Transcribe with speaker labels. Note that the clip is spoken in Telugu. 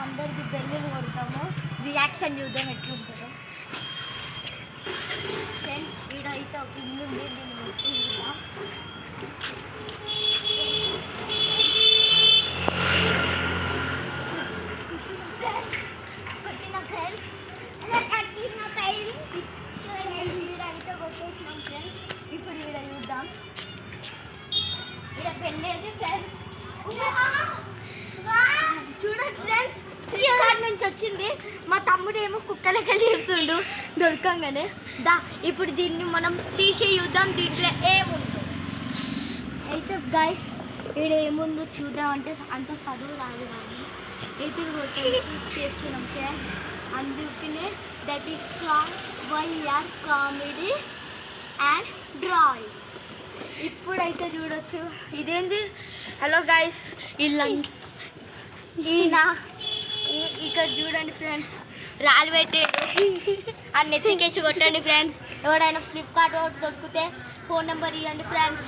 Speaker 1: అందరికి బెల్లులు కొడతాము, రియాక్షన్ చూద్దాం ఎట్లుంటుందో. ఫ్రెండ్స్ ఈడైతే ఒక ఇల్లు ఉంది, దీన్ని కొట్టిందా కొట్టిన ఫ్రెండ్స్, ఈడైతే కొట్టేసినాం ఫ్రెండ్స్. ఇప్పుడు ఈడ చూద్దాం, ఈడ పెళ్ళేది ఫ్రెండ్స్. చూడండి ఫ్రెండ్స్, ఫ్లిప్కార్ట్ నుంచి వచ్చింది. మా తమ్ముడు ఏమో కుక్కలకి చూస్తుండు దొరకంగానే. ఇప్పుడు దీన్ని మనం తీసి చూద్దాం, దీంట్లో ఏముందో. అయితే గైస్ ఇక్కడ ఏముందో చూద్దాం. అంటే అంత చదువు రాదు కానీ అయితే చేస్తున్నాం ఫ్రెండ్స్. అందుకనే దట్ ఈస్ వైఆర్ కామెడీ అండ్ డ్రాయింగ్. ఇప్పుడైతే చూడొచ్చు. ఇదేంది? హలో గైస్, ఈయన ఇక్కడ చూడండి ఫ్రెండ్స్, రాళ్ళు పెట్టాడు. అన్ని ఎత్తికేసి కొట్టండి ఫ్రెండ్స్. ఎవడైనా ఫ్లిప్కార్ట్ దొరికితే ఫోన్ నెంబర్ ఇవ్వండి ఫ్రెండ్స్.